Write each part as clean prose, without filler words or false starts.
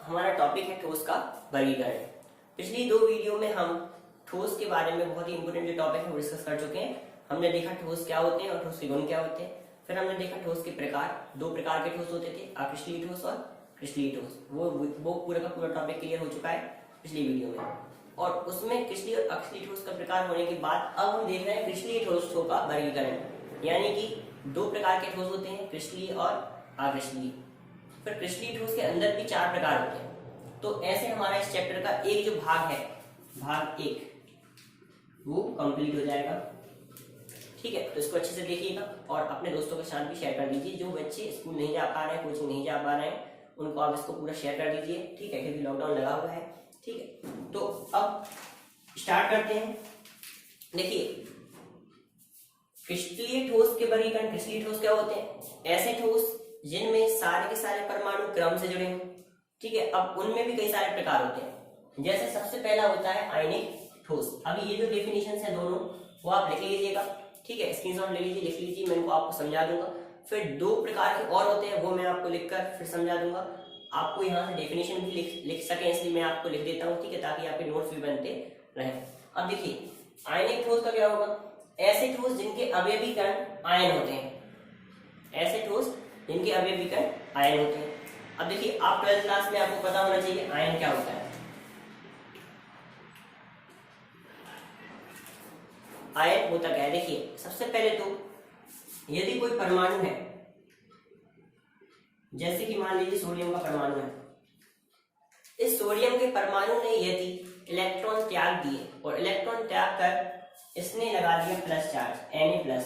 हमारा टॉपिक है ठोस का वर्गीकरण। पिछली दो वीडियो में हम ठोस के बारे में बहुत ही इंपोर्टेंट जो टॉपिक है वो डिस्कस कर चुके हैं। हमने देखा ठोस क्या होते हैं और ठोस के गुण क्या होते हैं। फिर हमने देखा ठोस के प्रकार, दो प्रकार के ठोस होते थे, अक्रिस्टलीय ठोस और क्रिस्टलीय ठोस। वो पूरा का पूरा टॉपिक क्लियर हो चुका है पिछली वीडियो में। और उसमें क्रिस्टलीय और अक्रिस्टलीय ठोस का प्रकार होने के बाद अब हम देख रहे हैं क्रिस्टलीय ठोसों का वर्गीकरण, यानी कि दो प्रकार के ठोस होते हैं, क्रिस्टलीय और अक्रिस्टलीय। फिर क्रिस्टलीय ठोस के अंदर भी चार प्रकार होते हैं। तो ऐसे हमारा इस चैप्टर का एक जो भाग है, भाग एक, वो कंप्लीट हो जाएगा। ठीक है, तो इसको अच्छे से देखिएगा और अपने दोस्तों के साथ भी शेयर कर दीजिए। जो बच्चे स्कूल नहीं जा पा रहे हैं, कोचिंग नहीं जा पा रहे हैं, उनको आप इसको पूरा शेयर कर दीजिए। ठीक है, क्योंकि लॉकडाउन लगा हुआ है। ठीक है, तो अब स्टार्ट करते हैं। देखिए, क्रिस्टलीय ठोस के वर्गीकरण। क्रिस्टलीय ठोस क्या होते हैं? ऐसे ठोस जिनमें सारे के सारे परमाणु क्रम से जुड़े हों। ठीक है, अब उनमें भी कई सारे प्रकार होते हैं। जैसे सबसे पहला होता है आयनिक ठोस। अब ये जो डेफिनेशन है दोनों, वो आप लिख लीजिएगा। ठीक है, स्क्रीनशॉट ले लीजिए, लिख लीजिए, मैं इनको आपको समझा दूंगा। फिर दो प्रकार के और होते हैं, वो मैं आपको लिखकर फिर समझा दूंगा। आपको यहाँ से डेफिनेशन भी लिख सके, इसलिए मैं आपको लिख देता हूँ। ठीक है, ताकि आपके नोट्स भी बनते रहे। अब देखिए, आयनिक ठोस का क्या होगा? ऐसे ठोस जिनके अवयवी कण आयन होते हैं। ऐसे ठोस जिनके अवयवी कण आयन होते हैं। अब देखिए, आप 12th क्लास में आपको पता होना चाहिए आयन क्या होता है। आयन होता क्या है? देखिए, सबसे पहले तो यदि कोई परमाणु है, जैसे कि मान लीजिए सोडियम का परमाणु है, इस सोडियम के परमाणु ने यदि इलेक्ट्रॉन त्याग दिए और इलेक्ट्रॉन त्याग कर इसने लगा दिया प्लस चार्ज Na+,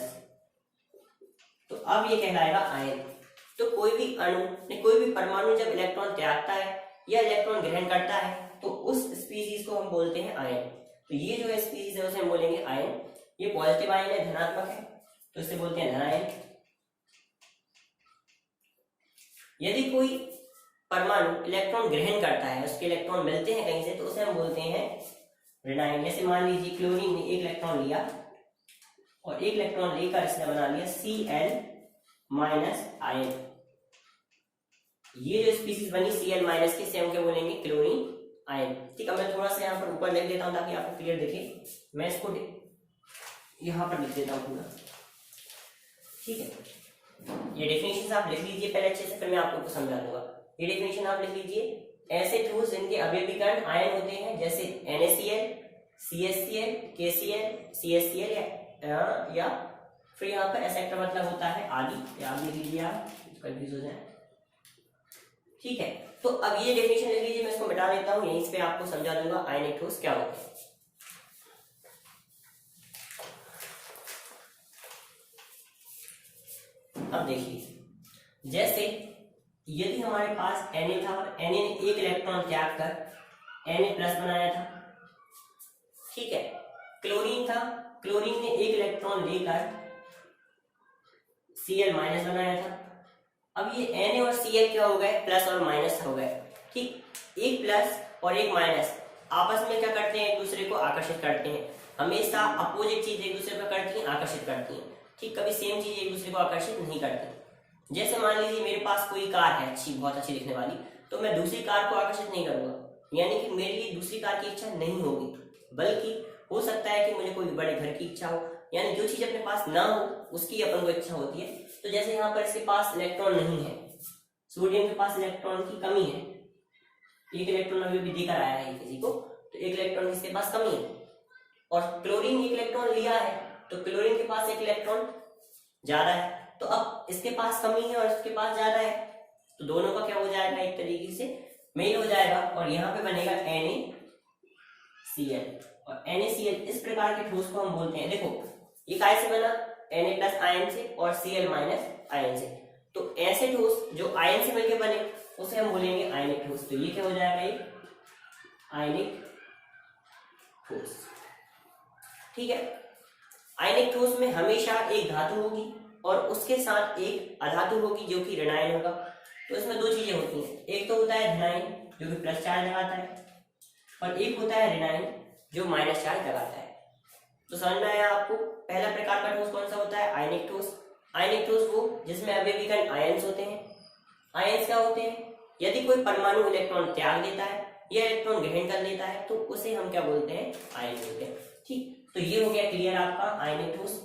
तो अब ये कहलाएगा आयन। तो कोई भी अणु, कोई भी परमाणु जब इलेक्ट्रॉन त्यागता है या इलेक्ट्रॉन ग्रहण करता है, तो उस स्पीशीज को हम बोलते हैं आयन। तो ये जो है स्पीशीज है, उसे हम बोलेंगे आयन। ये पॉजिटिव आयन है, धनात्मक है, तो इसे बोलते हैं धनायन। यदि कोई परमाणु इलेक्ट्रॉन ग्रहण करता है, उसके इलेक्ट्रॉन मिलते हैं कहीं से, तो उसे हम बोलते हैं ऋणायन। जैसे मान लीजिए क्लोरीन ने एक इलेक्ट्रॉन लिया और एक इलेक्ट्रॉन लेकर इसने बना लिया Cl- आयन। ये जो स्पीशीज बनी Cl- की, से हम क्या बोलेंगे? Chlorine ion. ठीक है, मैं थोड़ा सा यहाँ पर ऊपर लिख देता हूँ ताकि आपको क्लियर दिखे। मैं इसको यहाँ पर लिख देता हूँ पूरा। ठीक है, ये डेफिनेशन आप लिख लीजिए पहले अच्छे से, फिर मैं आपको समझा दूंगा। ये डेफिनेशन आप लिख लीजिए। ऐसे ठोस जिनके अवयवी कण आयन होते हैं, जैसे NaCl, CHCl, KCl, CHCl या फिर यहाँ पर ऐसा मतलब होता है आदि, या आप लिख लीजिए, आप कंफ्यूज हो जाए। ठीक है, तो अब ये डेफिनेशन लिख लीजिए, मैं इसको मिटा देता हूँ, यहीं पे आपको समझा दूंगा आयनिक ठोस क्या होता है। अब देखिए, जैसे यदि हमारे पास Na था और Na ने एक इलेक्ट्रॉन त्याग कर Na+ बनाया था। ठीक है, क्लोरीन था, क्लोरीन ने एक इलेक्ट्रॉन लेकर Cl- बनाया था। अब ये Na और Cl क्या हो गए? प्लस और माइनस हो गए। ठीक, एक प्लस और एक माइनस आपस में क्या करते हैं? एक दूसरे को आकर्षित करते हैं। हमेशा अपोजिट चीज एक दूसरे को करती हैं, आकर्षित करती हैं। ठीक, कभी सेम चीज एक दूसरे को आकर्षित नहीं करती। जैसे मान लीजिए मेरे पास कोई कार है अच्छी, बहुत अच्छी दिखने वाली, तो मैं दूसरी कार को आकर्षित नहीं करूंगा, यानी कि मेरे लिए दूसरी कार की इच्छा नहीं होगी, बल्कि हो सकता है कि मुझे कोई बड़े घर की इच्छा हो, यानी जो चीज अपने पास ना हो उसकी अपन को इच्छा होती है। तो जैसे यहाँ पर इसके पास इलेक्ट्रॉन नहीं है, सोडियम के पास इलेक्ट्रॉन की कमी है, एक इलेक्ट्रॉन अभी भी देकर आया है किसी को, तो एक इलेक्ट्रॉन इसके पास कमी है। और क्लोरीन एक इलेक्ट्रॉन लिया है, तो क्लोरीन के पास एक इलेक्ट्रॉन ज्यादा है। तो अब इसके पास कमी है और इसके पास ज्यादा है, तो दोनों का क्या हो जाएगा? एक तरीके से मेल हो जाएगा और यहाँ पे बनेगा NaCl। और NaCl इस प्रकार के ठोस को हम बोलते हैं, देखो ये काय से बना? Na+ आयन से और Cl- आयन से। तो ऐसे ठोस जो आयन से मिलकर बने उसे हम बोलेंगे आयनिक ठोस। तो ये क्या हो जाएगा? एक आयनिक ठोस। ठीक है, आयनिक ठोस में हमेशा एक धातु होगी और उसके साथ एक अधातु होगी जो कि ऋणायन होगा। तो इसमें दो चीजें होती हैं, एक तो होता है धनायन जो कि प्लस चार्ज लगाता है, और एक होता है ऋणायन जो माइनस चार्ज लगाता है। तो समझ में आया आपको? पहला प्रकार का ठोस कौन सा होता है? आयनिक ठोस। आयनिक ठोस वो जिसमें अवयवी कण आयन्स होते हैं। आयन्स क्या होते हैं? यदि कोई परमाणु इलेक्ट्रॉन त्याग देता है या इलेक्ट्रॉन ग्रहण कर लेता है तो उसे हम क्या बोलते हैं, आयन बोलते हैं। ठीक, तो ये हो गया क्लियर आपका आयनिक ठोस।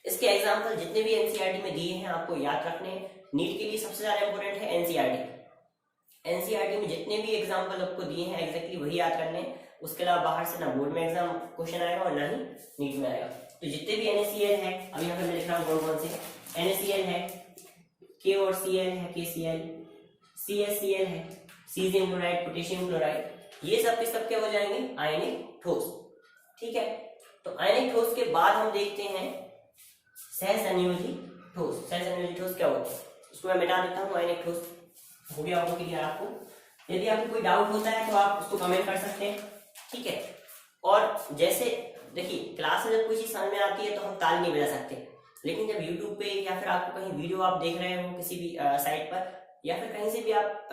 इसके एग्जाम्पल जितने भी एनसीईआरटी में दिए हैं आपको याद रखने हैं। नीट के लिए सबसे ज्यादा इंपॉर्टेंट है एनसीईआरटी। एनसीईआरटी में जितने भी एग्जाम्पल आपको दिए हैं एग्जैक्टली वही याद करने हैं। उसके अलावा बाहर से ना बोर्ड में एग्जाम क्वेश्चन आएगा और ना ही नीट में आएगा। तो जितने भी NaCl है, अभी यहाँ पे मैं लिख रहा हूँ कौन कौन से, NaCl है, K और Cl है, KCl, CaCl है, सीजियम क्लोराइड, पोटेशियम क्लोराइड, ये सब के सब क्या हो जाएंगे, आयनिक ठोस। ठीक है, तो आयनिक ठोस के बाद हम देखते हैं सहसंयोजी ठोस। सहसंयोजी ठोस क्या होता है, उसको मैं मिटा देता हूँ। आयनिक ठोस हो गया होगा क्लियर आपको। यदि आपको कोई डाउट होता है तो आप उसको कमेंट कर सकते हैं। ठीक है, और जैसे देखिए क्लास में जब कोई चीज समझ में आती है तो हम ताली नहीं बजा सकते, लेकिन जब यूट्यूब पे या फिर आपको कहीं वीडियो आप देख रहे हो किसी भी साइट पर या फिर कहीं से भी आप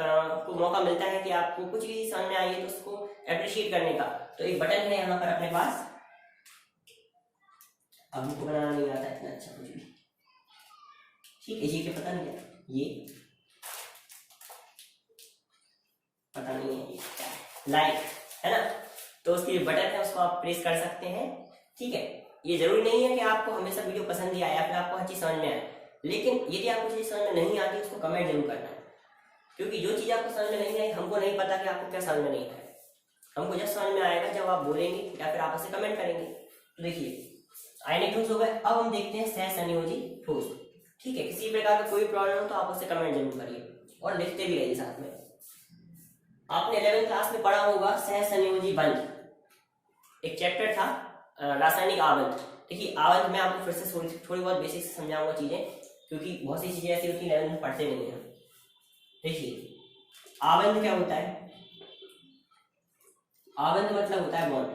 को मौका मिलता है कि आपको कुछ भी समझ में आई है तो उसको अप्रिशिएट करने का, तो एक बटन है यहाँ पर अपने पास। अब हमको बनाना नहीं आता इतना अच्छा कुछ भी। ठीक है, ये पता नहीं है, ये पता नहीं है ये क्या है, लाइक है ना, तो उसकी बटन है उसको आप प्रेस कर सकते हैं। ठीक है, ये जरूरी नहीं है कि आपको हमेशा वीडियो पसंद ही आए या फिर आपको हर चीज समझ में आए, लेकिन यदि आपको चीज समझ में नहीं आती उसको कमेंट जरूर करना है, क्योंकि जो चीज आपको समझ में नहीं आई हमको नहीं पता कि आपको क्या समझ में नहीं आया। हमको जब समझ में आएगा जब आप बोलेंगे या फिर आप उसे कमेंट करेंगे। तो देखिए आयनिक ठोस हो गए, अब हम देखते हैं सहसंयोजी ठोस। ठीक है, किसी प्रकार का कोई प्रॉब्लम हो तो आप उसे कमेंट जरूर करिए और लिखते भी रहिए साथ में। आपने 11वीं क्लास में पढ़ा होगा सहसंयोजी बंध, एक चैप्टर था रासायनिक आबंध। देखिए आबंध में आपको फिर से थोड़ी बहुत बेसिक से समझाऊंगा चीजें, क्योंकि बहुत सी चीजें ऐसी होती है 11वीं में पढ़ते नहीं है। देखिए आबंध क्या होता है, आबंध मतलब होता है बॉन्ड।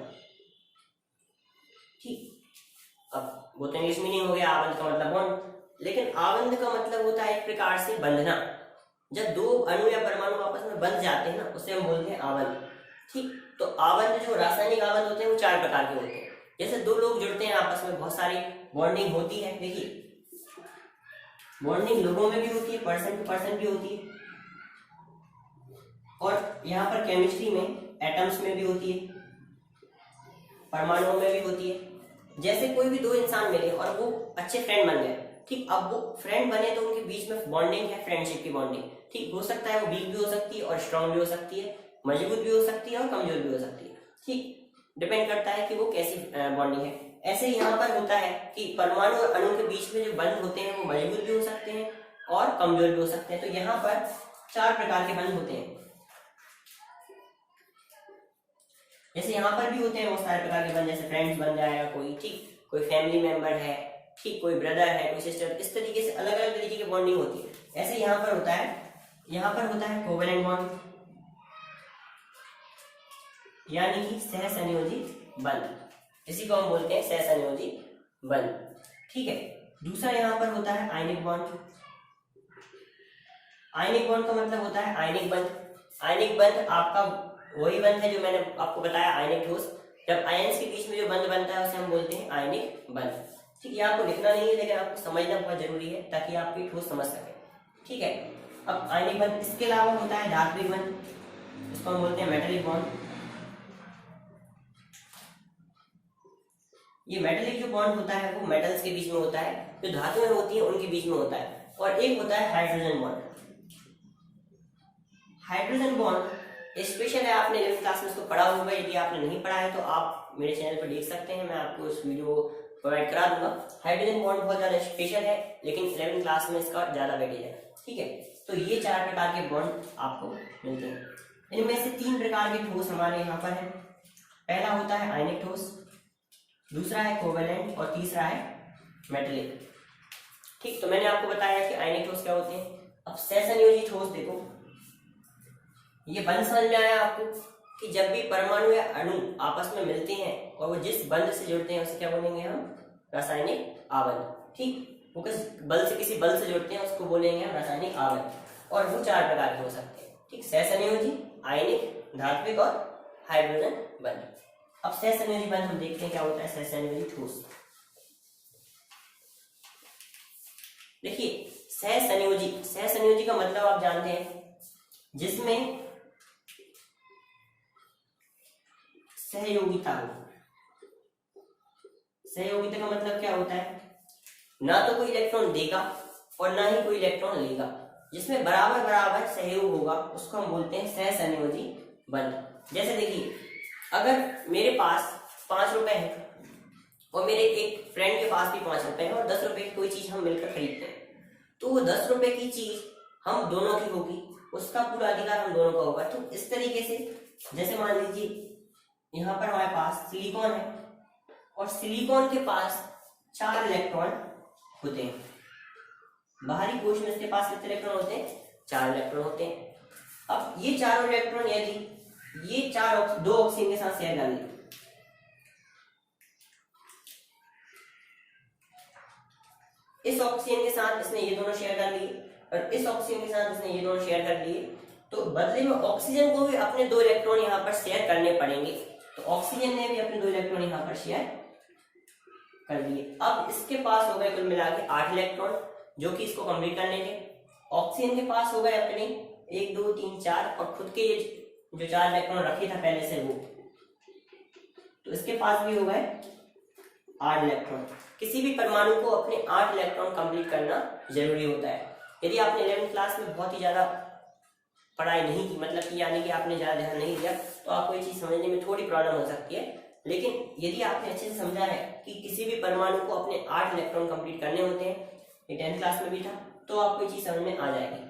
ठीक, अब वो तो इंग्लिश मीनिंग हो गया, आबंध का मतलब बॉन्ड, लेकिन आबंध का मतलब होता है एक प्रकार से बंधना। जब दो अणु या परमाणु आपस में बंध जाते हैं ना उसे हम बोलते हैं आबंध। ठीक, तो आबंध जो रासायनिक आबंध होते हैं वो 4 प्रकार के होते हैं। जैसे दो लोग जुड़ते हैं आपस में बहुत सारी बॉन्डिंग होती है। देखिए बॉन्डिंग लोगों में भी होती है, पर्सन टू पर्सन भी होती है, और यहाँ पर केमिस्ट्री में एटम्स में भी होती है, परमाणुओं में भी होती है। जैसे कोई भी दो इंसान मिले और वो अच्छे फ्रेंड बन गए, ठीक, अब वो फ्रेंड बने तो उनके बीच में बॉन्डिंग है, फ्रेंडशिप की बॉन्डिंग। ठीक, हो सकता है वो वीक भी हो सकती है और स्ट्रांग भी हो सकती है, मजबूत भी हो सकती है और कमजोर भी हो सकती है। ठीक, डिपेंड करता है कि वो कैसी बॉन्डिंग है। ऐसे यहाँ पर होता है कि परमाणु और अणु के बीच में जो बंध होते हैं वो मजबूत भी हो सकते हैं और कमजोर भी हो सकते हैं। तो यहाँ पर 4 प्रकार के बंध होते हैं। जैसे यहाँ पर भी होते हैं बहुत सारे प्रकार के बंध, जैसे फ्रेंड्स बन जाएगा कोई, ठीक, कोई फैमिली मेंबर है, ठीक, कोई ब्रदर है, कोई सिस्टर, इस तरीके से अलग अलग तरीके की बॉन्डिंग होती है। ऐसे यहाँ पर होता है, यहाँ पर होता है कोवेलेंट बॉन्ड, यानी कि सहसंयोजी बंध, इसी को हम बोलते हैं सहसंयोजी बंध। ठीक है, दूसरा यहाँ पर होता है आयनिक बॉन्ड। आयनिक बॉन्ड का मतलब होता है आयनिक बंध। आयनिक बंध आपका वही बंध है जो मैंने आपको बताया आयनिक ठोस। जब आयन्स के बीच में जो बंध बनता है उसे हम बोलते हैं आयनिक बंध। ठीक है, आपको लिखना नहीं है लेकिन आपको समझना बहुत जरूरी है ताकि आप ये ठोस समझ सके। ठीक है, अब आयनिक बंध, इसके अलावा होता है धात्विक बंध, इसको हम बोलते हैं मेटेलिक बॉन्ड। ये मेटेलिक जो बॉन्ड होता है वो मेटल्स के बीच में होता है, जो धातुएं होती है उनके बीच में होता है। और एक होता है hydrogen bond. Hydrogen bond special है, आपने 11वीं क्लास में इसको पढ़ा होगा। यदि आपने नहीं पढ़ा है तो आप मेरे चैनल पर देख सकते हैं, मैं आपको इस वीडियो प्रोवाइड करा दूंगा। हाइड्रोजन बॉन्ड बहुत ज्यादा स्पेशल है, लेकिन 11वीं क्लास में इसका ज्यादा वेटेज है। ठीक है, तो ये 4 प्रकार के बॉन्ड आपको मिलते हैं। इनमें से 3 प्रकार के ठोस हमारे यहाँ पर है। पहला होता है आयनिक ठोस, दूसरा है कोवेलेंट और तीसरा है मेटेलिक। ठीक, तो मैंने आपको बताया कि आयनिक ठोस क्या होते हैं। अब सहसंयोजी ठोस देखो, ये बंध समझ में आया आपको कि जब भी परमाणु या अणु आपस में मिलते हैं और वो जिस बंध से जुड़ते हैं उसे क्या बोलेंगे हम, रासायनिक आबंध। ठीक, वो किसी बल से जुड़ते हैं उसको बोलेंगे हम रासायनिक आबंध। और वो 4 प्रकार के हो सकते हैं। ठीक, सहसंयोजी, आयनिक, धात्विक और हाइड्रोजन बंध। अब सहसंयोजी बंध हम देखते हैं क्या होता है सहसंयोजी ठोस। देखिए सहसंयोजी का मतलब आप जानते हैं, जिसमें सहयोगिता हो। सहयोगिता का मतलब क्या होता है, ना तो कोई इलेक्ट्रॉन देगा और ना ही कोई इलेक्ट्रॉन लेगा, जिसमें बराबर बराबर सहयोग होगा उसको हम बोलते हैं सहसंयोजी बंध। जैसे देखिए, अगर मेरे पास 5 रुपए है और मेरे एक फ्रेंड के पास भी 5 रुपए है और 10 रुपए की कोई चीज हम मिलकर खरीदते हैं, तो वो 10 रुपए की चीज हम दोनों की होगी, उसका पूरा अधिकार हम दोनों का होगा। तो इस तरीके से जैसे मान लीजिए यहाँ पर हमारे पास सिलिकॉन है और सिलिकॉन के पास 4 इलेक्ट्रॉन होते हैं। बाहरी कोश में इसके पास कितने इलेक्ट्रॉन होते हैं, 4 इलेक्ट्रॉन होते हैं। अब ये चारों इलेक्ट्रॉन यदि ये 2 ऑक्सीजन के साथ शेयर कर लें, इस ऑक्सीजन के साथ इसने ये दोनों शेयर कर लिए और इस ऑक्सीजन के साथ इसने ये दोनों शेयर कर लिए, तो बदले में ऑक्सीजन को भी अपने 2 इलेक्ट्रॉन यहाँ पर शेयर करने पड़ेंगे। तो ऑक्सीजन ने भी अपने 2 इलेक्ट्रॉन यहाँ पर शेयर कर लिए। अब इसके पास हो गए कुल मिला के 8 इलेक्ट्रॉन जो कि इसको कंप्लीट करने थे। ऑक्सीजन के पास हो गए अपने 1 2 3 4 और खुद के ये जो 4 इलेक्ट्रॉन रखे था पहले से वो, तो इसके पास भी हो गए 8 इलेक्ट्रॉन। किसी भी परमाणु को अपने 8 इलेक्ट्रॉन कंप्लीट करना जरूरी होता है। यदि आपने 11वीं क्लास में बहुत ही ज्यादा पढ़ाई नहीं की, मतलब कि यानी कि आपने ज्यादा ध्यान नहीं दिया, तो आपको ये चीज समझने में थोड़ी प्रॉब्लम हो सकती है। लेकिन यदि आपने अच्छे से समझा है कि किसी भी परमाणु को अपने 8 इलेक्ट्रॉन कंप्लीट करने होते हैं, ये 10th क्लास में भी था, तो आपको ये चीज समझ में आ जाएगी।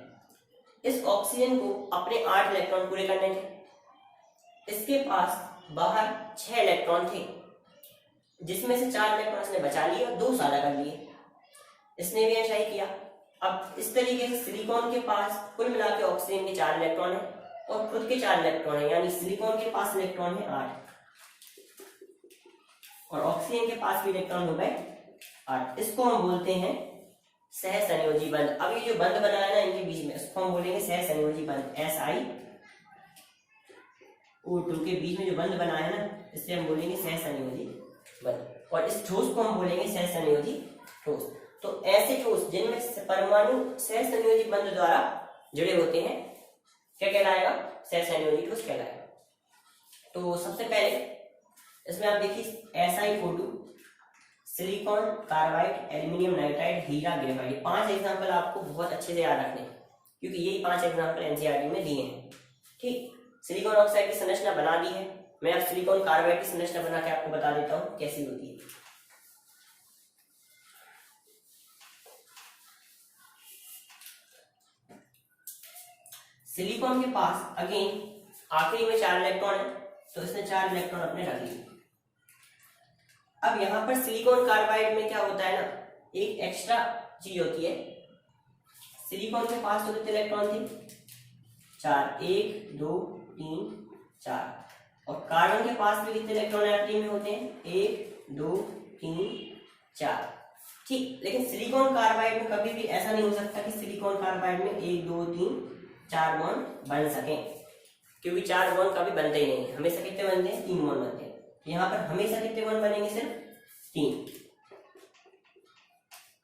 इस ऑक्सीजन को अपने 8 इलेक्ट्रॉन पूरे करने थे। इसके पास बाहर 6 इलेक्ट्रॉन थे, जिसमें से 4 इलेक्ट्रॉन इसने बचा लिए और 2 साझा कर लिए। इसने भी ऐसा ही किया। अब इस तरीके से सिलिकॉन के पास कुल मिला के ऑक्सीजन के 4 इलेक्ट्रॉन है और खुद के 4 इलेक्ट्रॉन है, यानी सिलिकॉन के पास इलेक्ट्रॉन है 8 और ऑक्सीजन के पास भी इलेक्ट्रॉन हो गए 8। इसको हम बोलते हैं सहसंयोजी बंध। अब ये जो बंध बना है ना इनके बीच में, इसको हम बोलेंगे सहसंयोजी बंध। SiO2 के बीच में जो बंध बना है ना, इससे हम बोलेंगे सहसंयोजी बंध। और इस ठोस को हम बोलेंगे सहसंयोजी ठोस। तो ऐसे ठोस जिनमें परमाणु सहसंयोजी बंध द्वारा जुड़े होते हैं क्या कहलाएगा, सहसंयोजी ठोस कहलाएगा। तो सबसे पहले इसमें आप देखिए SiO2, silicon carbide, aluminium nitride, हीरा ग्रेफाइट, 5 एग्जांपल आपको बहुत अच्छे से याद रखने हैं क्योंकि यही 5 एग्जांपल एनसीईआरटी में दिए हैं। ठीक, सिलिकॉन ऑक्साइड की संरचना बना दी है। मैं अब सिलिकॉन कार्बाइड की संरचना बना के आपको बता देता हूं कैसी होती है। सिलिकॉन के पास अगेन आखिरी में 4 इलेक्ट्रॉन है, तो इसने 4 इलेक्ट्रॉन अपने रख लिए। अब यहां पर सिलिकॉन कार्बाइड में क्या होता है ना, एक एक्स्ट्रा चीज होती है। सिलिकॉन के पास तो कितने इलेक्ट्रॉन थे, 4, 1 2 3 4, और कार्बन के पास भी कितने इलेक्ट्रॉन एटॉम में होते हैं, 1 2 3 4। ठीक, लेकिन सिलिकॉन कार्बाइड में कभी भी ऐसा नहीं हो सकता कि सिलिकॉन कार्बाइड में 1 2 3 4 बॉन्ड बन सके, क्योंकि 4 बॉन्ड कभी बनते ही नहीं। हमेशा कितने बनते हैं, 3 बॉन्ड बनते हैं। यहाँ पर हमेशा कितने बॉन्ड बनेंगे, सिर्फ 3।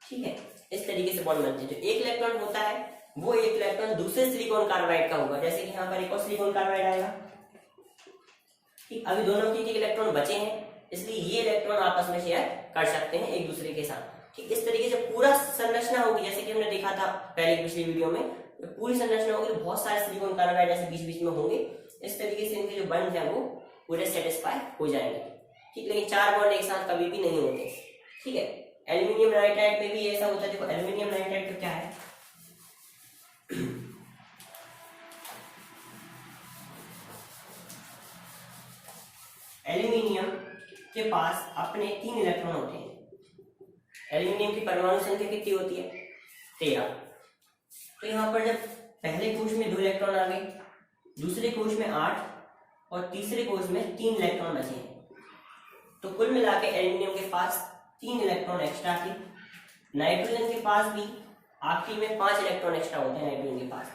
ठीक है, इस तरीके से बॉन्ड बनते हैं। जो एक इलेक्ट्रॉन होता है वो एक इलेक्ट्रॉन दूसरे सिलिकॉन कार्बाइड का होगा, जैसे कि यहाँ पर एक और सिलिकॉन कार्बाइड आएगा। ठीक, अभी दोनों के एक इलेक्ट्रॉन बचे हैं, इसलिए ये इलेक्ट्रॉन आपस में शेयर कर सकते हैं एक दूसरे के साथ। ठीक, इस तरीके से पूरा संरचना होगी, जैसे कि हमने देखा था पहले पिछली वीडियो में, तो पूरी संरचना होगी तो बहुत सारे सिलिकॉन कार्बाइड ऐसे बीच बीच में होंगे। इस तरीके से इनके जो बंध है वो पूरे सेटिस्फाई हो जाएंगे। ठीक, लेकिन 4 बॉन्ड एक साथ कभी भी नहीं होते। ठीक है, एल्यूमिनियम नाइट्राइड में भी ऐसा होता है। देखो एल्यूमिनियम नाइट्राइड तो क्या है, एल्यूमिनियम के पास अपने 3 इलेक्ट्रॉन होते हैं। एल्यूमिनियम की परमाणु संख्या कितनी होती है, 13। तो यहाँ पर जब पहले कोश में 2 इलेक्ट्रॉन आ गए, दूसरे कोश में 8 और तीसरे कोश में 3 इलेक्ट्रॉन बचे हैं, तो कुल मिला के एल्यूमिनियम के पास 3 इलेक्ट्रॉन एक्स्ट्रा थे। नाइट्रोजन के पास भी आखिरी में 5 इलेक्ट्रॉन एक्स्ट्रा होते हैं नाइट्रोजन के पास।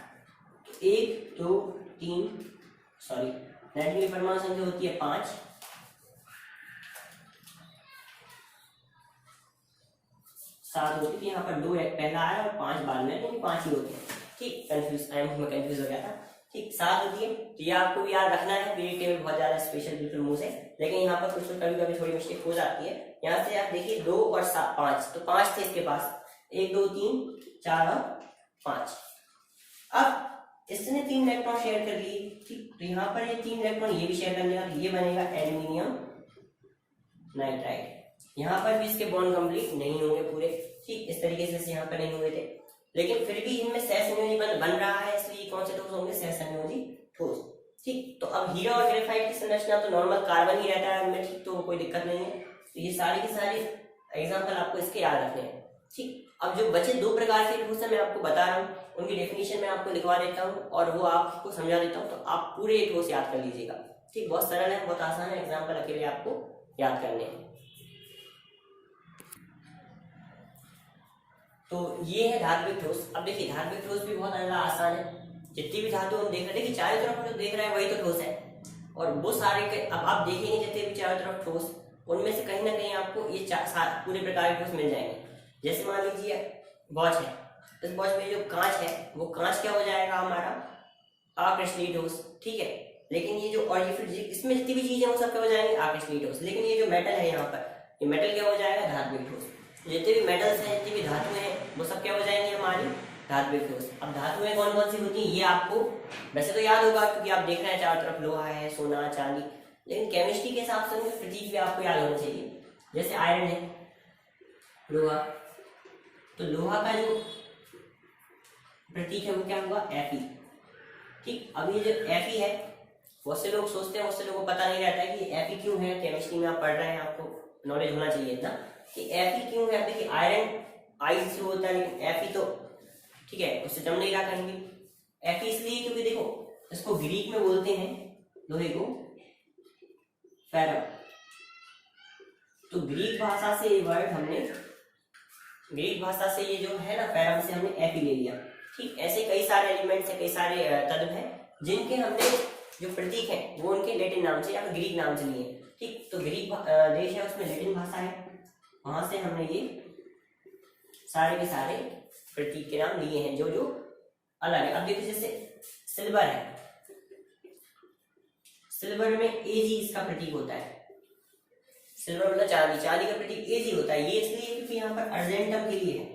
तो 1 2 3 नाइट्रोजन की परमाणु संख्या होती है 5, 7 होती है। यहाँ पर 2 पहला आया और 5 बाद में, यानी 5 ही होते हैं। ठीक, कंफ्यूज हो गया था। ठीक 7 होती है। तो ये आपको भी याद रखना है, पीरियड टेबल बहुत ज्यादा स्पेशल बिल्कुल मुंह से, लेकिन यहाँ पर कुछ कभी कभी थोड़ी मिस्टेक हो जाती है। यहाँ से आप देखिए 2 और 5, तो 5 थे इसके पास, 1 2 3 4 और 5। अब इसने 3 इलेक्ट्रॉन शेयर कर लिए, ठीक, तो यहाँ पर ये 3 इलेक्ट्रॉन ये भी शेयर कर लेगा, ये बनेगा एल्यूमिनियम नाइट्राइड। यहाँ पर भी इसके बॉन्ड कंप्लीट नहीं होंगे पूरे, ठीक, इस तरीके से यहाँ पर नहीं हुए थे, लेकिन फिर भी इनमें सहसंयोजी बन रहा है, इसलिए कौन से ठोस होंगे, सहसंयोजी ठोस। ठीक, तो अब हीरा और ग्रेफाइट की संरचना तो नॉर्मल कार्बन ही रहता है उनमें, ठीक, तो कोई दिक्कत नहीं है। तो ये सारे के सारे एग्जाम्पल आपको इसके याद रखने हैं। ठीक, अब जो बचे 2 प्रकार के ठोस मैं आपको बता रहा हूँ, उनकी डेफिनेशन मैं आपको लिखवा देता हूँ और वो आपको समझा देता हूँ, तो आप पूरे ठोस याद कर लीजिएगा। ठीक, बहुत सरल है, बहुत आसान है, एग्जाम्पल अकेले आपको याद करने हैं। तो ये है धात्विक ठोस। अब देखिए धात्विक ठोस भी बहुत ज्यादा आसान है, जितनी भी धातु हम देख रहे हैं, देखिए चारों तरफ जो देख रहे हैं वही तो ठोस है, और वो सारे के अब आप देखेंगे जितने भी चारों तरफ ठोस, उनमें से कहीं ना कहीं आपको ये पूरे प्रकार के ठोस मिल जाएंगे। जैसे मान लीजिए वॉच है, इस वॉच में जो कांच है वो कांच क्या हो जाएगा हमारा, आकृष्णीय ठोस। ठीक है, लेकिन ये जो और ये फिर इसमें जितनी भी चीजें वो सब क्या हो जाएंगे, आकृष्णीय ठोस। लेकिन ये जो मेटल है यहाँ पर, ये मेटल क्या हो जाएगा, धात्विक ठोस। जितने भी मेटल्स हैं, जितनी भी धातुएं हैं, वो सब क्या हो जाएंगी हमारी, धात्विक ठोस। अब धातुएं कौन कौन सी होती हैं ये आपको वैसे तो याद होगा, क्योंकि आप देख रहे हैं चारों तरफ लोहा है, सोना, चांदी, लेकिन केमिस्ट्री के हिसाब से उनके प्रतीक भी आपको याद होना चाहिए। जैसे आयरन है, लोहा, तो लोहा का जो प्रतीक है वो क्या हुआ, Fe। ठीक, अब ये जो Fe है, बहुत से लोग सोचते हैं, बहुत से लोगों को पता नहीं रहता है कि Fe क्यों है। केमिस्ट्री में आप पढ़ रहे हैं, आपको नॉलेज होना चाहिए इतना कि Fe क्यों है। देखिए आयरन आई से होता है, लेकिन Fe तो ठीक है उससे जम नहीं रहा कहीं भी। Fe इसलिए क्योंकि देखो इसको ग्रीक में बोलते हैं लोहे को फेरम, तो ग्रीक भाषा से ये वर्ड हमने, ग्रीक भाषा से ये जो है ना फेरम से हमने Fe ले लिया। ठीक, ऐसे कई सारे एलिमेंट्स हैं, कई सारे तत्व हैं जिनके हमने जो प्रतीक है वो उनके लैटिन नाम से या फिर ग्रीक नाम से लिए। ठीक, तो ग्रीक देश है उसमें लैटिन भाषा है, वहां से हमने ये सारे के सारे प्रतीक के नाम लिए हैं जो जो अलग है। अब देखिए जैसे सिल्वर है, सिल्वर में Ag इसका प्रतीक होता है, सिल्वर मतलब चांदी, चांदी का प्रतीक Ag होता है। ये इसलिए क्योंकि यहाँ पर अर्जेंटम के लिए है।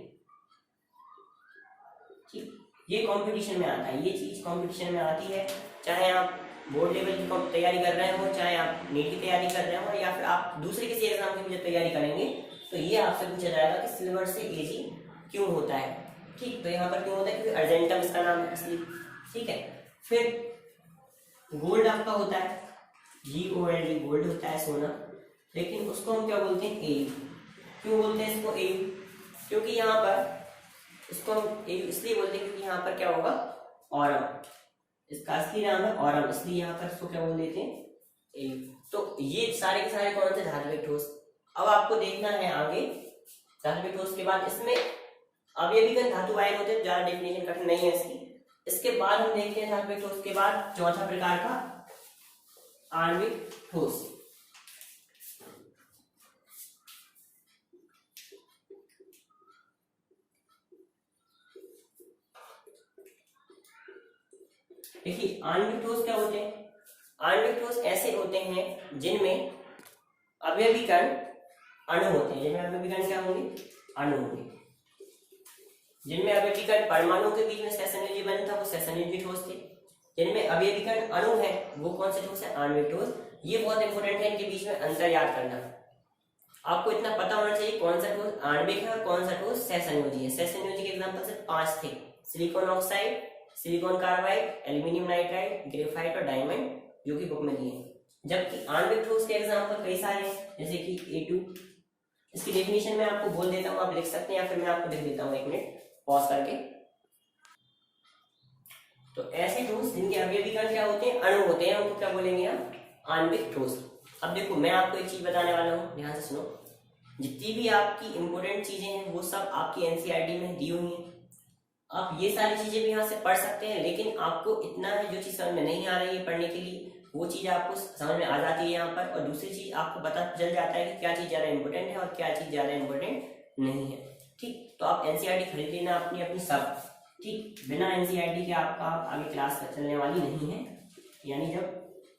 ठीक, ये कंपटीशन में आता है, ये चीज कंपटीशन में आती है, चाहे आप बोर्ड लेवल की तैयारी कर रहे हो, चाहे आप नीट की तैयारी कर रहे हो, या फिर आप दूसरे किसी एग्जाम की भी तैयारी करेंगे, तो ये आपसे पूछा जाएगा कि सिल्वर से Ag क्यों होता है। ठीक, तो यहाँ पर क्यों होता है, क्योंकि अर्जेंटम इसका नाम है इसलिए। ठीक है, फिर गोल्ड आपका होता है, Gold, गोल्ड होता है सोना, लेकिन उसको हम क्या बोलते हैं, Au। क्यों बोलते हैं इसको Au, क्योंकि यहाँ पर इसको हम Au इसलिए बोलते हैं क्योंकि यहाँ पर क्या होगा, ऑरम, इसका असली नाम है ऑरम, इसलिए यहाँ पर इसको क्या बोल देते हैं, Au। तो ये सारे के सारे कौन से धात्विक ठोस। अब आपको देखना है आगे धात्विक ठोस के बाद इसमें अवयवीकरण धातु आयन होते हैं, ज्यादा डेफिनेशन कठिन नहीं है इसकी। इसके बाद हम देखते हैं धात्विक ठोस के बाद चौथा प्रकार का आणविक ठोस। देखिए आणविक ठोस क्या होते हैं, आणविक ठोस ऐसे होते हैं जिनमें अवयवीकरण अणु होते हैं, जिनमें अवयवीकरण क्या होंगे, अणु होंगे, जिनमें अवयवीकरण परमाणु के बीच में सहसंयोजी बंध था वो सहसंयोजी ठोस थे, जिनमें अवयवीकरण अणु है वो कौन से ठोस है, आणविक ठोस। ये बहुत इंपॉर्टेंट है, इनके बीच में अंतर याद करना। आपको इतना पता होना चाहिए कौन सा ठोस आणविक है और कौन सा ठोस सहसंयोजी है। सहसंयोजी के एग्जांपल सिर्फ 5 थे, silicon oxide, silicon carbide, aluminium nitride, graphite और डायमंड, जो कि बुक में दिए। जबकि आणविक ठोस के एग्जांपल कई सारे हैं, जैसे कि A2। इसकी डेफिनेशन मैं आपको बोल देता हूँ, आप लिख सकते हैं या फिर मैं आपको लिख देता हूँ, 1 मिनट पॉज करके। तो ऐसे ठोस जिनके अवयवीकरण क्या होते हैं, अणु होते हैं, उनको क्या बोलेंगे हम, आणविक ठोस। अब देखो मैं आपको एक चीज बताने वाला हूँ, ध्यान से सुनो। जितनी भी आपकी इंपोर्टेंट चीजें हैं वो सब आपकी एनसीईआरटी में दी हुई हैं, आप ये सारी चीजें भी यहाँ से पढ़ सकते हैं, लेकिन आपको इतना है जो चीज समझ में नहीं आ रही है पढ़ने के लिए वो चीज आपको समझ में आ जाती है यहाँ पर, और दूसरी चीज आपको पता चल जाता है कि क्या चीज ज्यादा इंपॉर्टेंट है और क्या चीज ज्यादा इंपॉर्टेंट नहीं है। ठीक, तो आप एनसीईआरटी खरीद लेना अपनी अपनी सब। ठीक, बिना एनसीईआरटी के आपका आगे क्लास चलने वाली नहीं है। यानी जब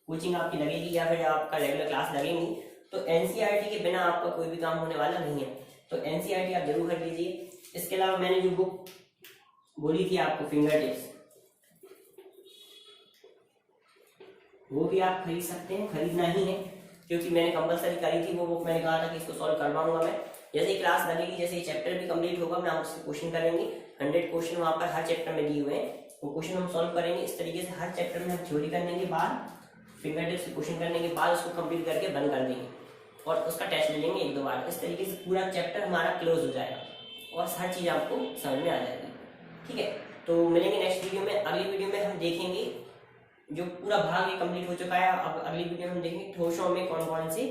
कोचिंग आपकी लगेगी या फिर आपका रेगुलर क्लास लगेगी तो एनसीईआरटी के बिना आपका कोई भी काम होने वाला नहीं है। तो एनसीईआरटी आप जरूर कर लीजिए। इसके अलावा मैंने जो बुक बोली थी आपको फिंगर टिप्स, वो भी आप खरीद सकते हैं, खरीदना ही है क्योंकि मैंने कंपलसरी करी थी वो बुक। मैंने कहा था कि इसको सॉल्व करवाऊंगा मैं, जैसे ही क्लास लगेगी, जैसे ही चैप्टर भी कंप्लीट होगा, मैं आपसे क्वेश्चन करेंगे। 100 क्वेश्चन वहाँ पर हर चैप्टर में दिए हुए हैं, वो क्वेश्चन हम सॉल्व करेंगे। इस तरीके से हर चैप्टर में हम थ्योरी करने के बाद, फिंगर टिप्स से क्वेश्चन करने के बाद उसको कंप्लीट करके बंद कर देंगे और उसका टेस्ट ले लेंगे 1-2 बार। इस तरीके से पूरा चैप्टर हमारा क्लोज हो जाएगा और हर चीज़ आपको समझ में आ जाएगी। ठीक है, तो मिलेंगे नेक्स्ट वीडियो में। अगली वीडियो में हम देखेंगे जो पूरा भाग ये कंप्लीट हो चुका है। अब अगली वीडियो में हम देखेंगे ठोसों में कौन कौन से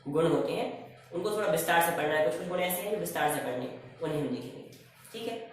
गुण होते हैं, उनको थोड़ा विस्तार से पढ़ना है। कुछ गुण ऐसे हैं जो विस्तार से पढ़ने, उन्हें हम देखेंगे। ठीक है।